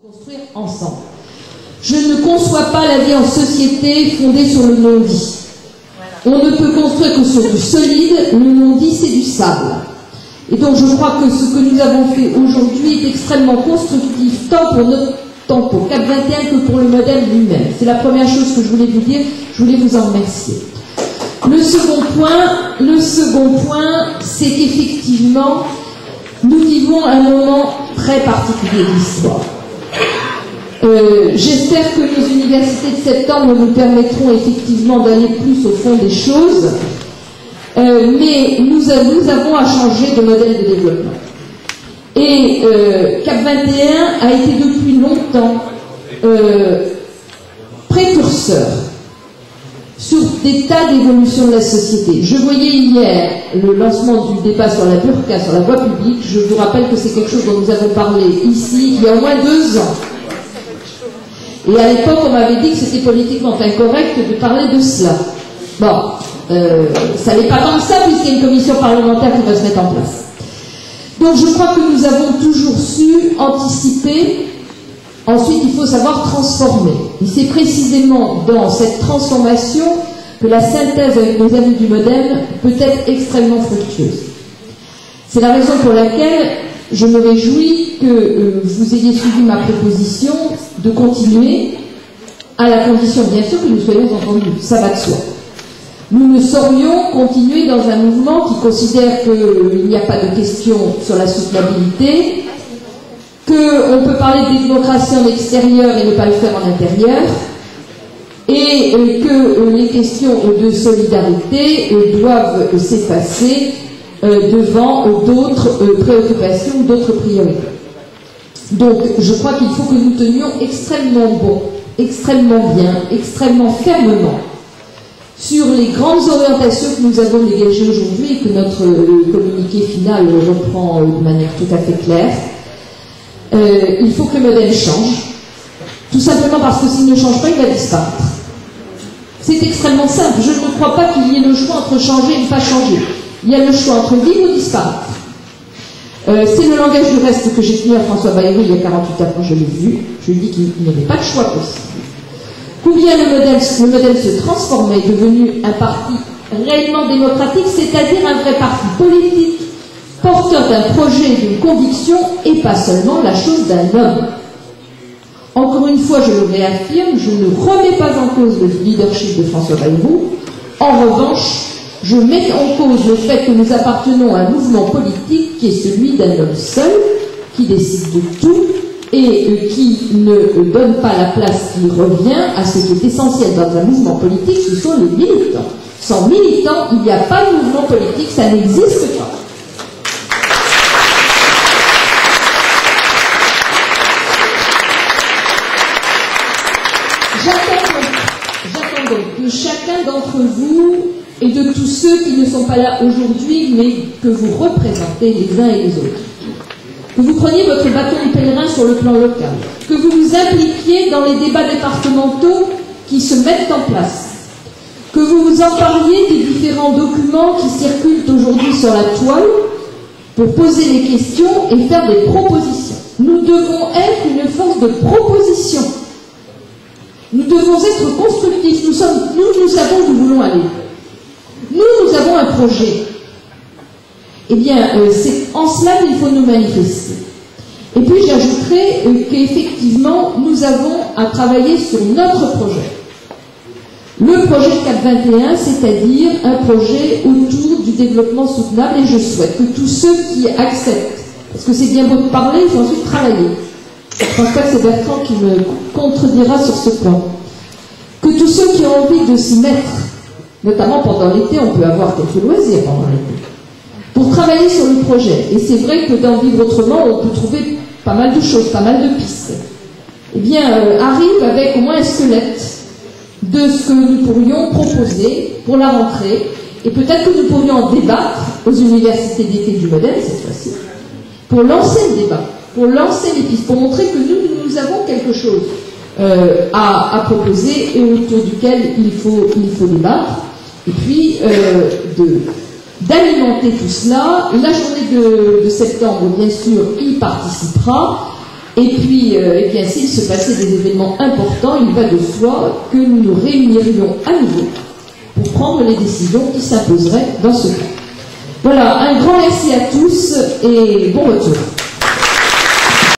Construire ensemble. Je ne conçois pas la vie en société fondée sur le non-dit. On ne peut construire que sur du solide, le non-dit c'est du sable. Et donc je crois que ce que nous avons fait aujourd'hui est extrêmement constructif, tant pour notre temps pour Cap 21 que pour le modèle lui-même. C'est la première chose que je voulais vous dire, je voulais vous en remercier. Le second point, c'est qu'effectivement, nous vivons un moment très particulier de l'histoire. J'espère que nos universités de septembre nous permettront effectivement d'aller plus au fond des choses, mais nous avons à changer de modèle de développement. Et Cap 21 a été depuis longtemps précurseur sur des tas d'évolutions de la société. Je voyais hier le lancement du débat sur la burqa, sur la voie publique. Je vous rappelle que c'est quelque chose dont nous avons parlé ici il y a au moins 2 ans. Et à l'époque, on m'avait dit que c'était politiquement incorrect de parler de cela. Bon, ça n'est pas tant que ça, puisqu'il y a une commission parlementaire qui va se mettre en place. Donc je crois que nous avons toujours su anticiper. Ensuite, il faut savoir transformer. Et c'est précisément dans cette transformation que la synthèse avec nos amis du modèle peut être extrêmement fructueuse. C'est la raison pour laquelle je me réjouis que vous ayez suivi ma proposition de continuer, à la condition bien sûr que nous soyons entendus. Ça va de soi. Nous ne saurions continuer dans un mouvement qui considère qu'il n'y a pas de question sur la soutenabilité, qu'on peut parler de démocratie en extérieur et ne pas le faire en intérieur, et que les questions de solidarité doivent s'effacer devant d'autres préoccupations, d'autres priorités. Donc, je crois qu'il faut que nous tenions extrêmement bon, extrêmement bien, extrêmement fermement sur les grandes orientations que nous avons dégagées aujourd'hui et que notre communiqué final reprend de manière tout à fait claire. Il faut que le modèle change, tout simplement parce que s'il ne change pas, il va disparaître. C'est extrêmement simple. Je ne crois pas qu'il y ait le choix entre changer et ne pas changer. Il y a le choix entre vivre ou disparaître. C'est le langage du reste que j'ai tenu à François Bayrou il y a 48 heures quand je l'ai vu. Je lui ai dit qu'il n'y avait pas de choix possible. Combien le modèle se transformait, devenu un parti réellement démocratique, c'est-à-dire un vrai parti politique, porteur d'un projet et d'une conviction, et pas seulement la chose d'un homme. Encore une fois, je le réaffirme, je ne remets pas en cause le leadership de François Bayrou. En revanche, je mets en cause le fait que nous appartenons à un mouvement politique qui est celui d'un homme seul, qui décide de tout et qui ne donne pas la place qui revient à ce qui est essentiel dans un mouvement politique, ce sont les militants. Sans militants, il n'y a pas de mouvement politique, ça n'existe pas. J'attends donc que chacun d'entre vous et de tous ceux qui ne sont pas là aujourd'hui, mais que vous représentez les uns et les autres, que vous preniez votre bâton de pèlerin sur le plan local, que vous vous impliquiez dans les débats départementaux qui se mettent en place, que vous vous empariez des différents documents qui circulent aujourd'hui sur la toile pour poser les questions et faire des propositions. Nous devons être une force de proposition. Nous devons être constructifs. Nous savons où nous voulons aller. Nous avons un projet. Eh bien, c'est en cela qu'il faut nous manifester. Et puis, j'ajouterai qu'effectivement, nous avons à travailler sur notre projet. Le projet de Cap 21, c'est-à-dire un projet autour du développement soutenable, et je souhaite que tous ceux qui acceptent, parce que c'est bien beau de parler, il faut ensuite travailler. Je ne pense pas que c'est Bertrand qui me contredira sur ce point. Que tous ceux qui ont envie de s'y mettre, notamment pendant l'été, on peut avoir quelques loisirs pendant l'été, pour travailler sur le projet. Et c'est vrai que dans Vivre Autrement, on peut trouver pas mal de choses, pas mal de pistes. Eh bien, arrive avec au moins un squelette de ce que nous pourrions proposer pour la rentrée, et peut-être que nous pourrions en débattre aux universités d'été du modèle, cette fois-ci, pour lancer le débat, pour lancer les pistes, pour montrer que nous avons quelque chose à proposer et autour duquel il faut débattre, et puis d'alimenter tout cela. La journée de septembre, bien sûr, y participera, Et puis, bien, s'il se passait des événements importants, il va de soi que nous nous réunirions à nouveau pour prendre les décisions qui s'imposeraient dans ce cas. Voilà, un grand merci à tous et bon retour.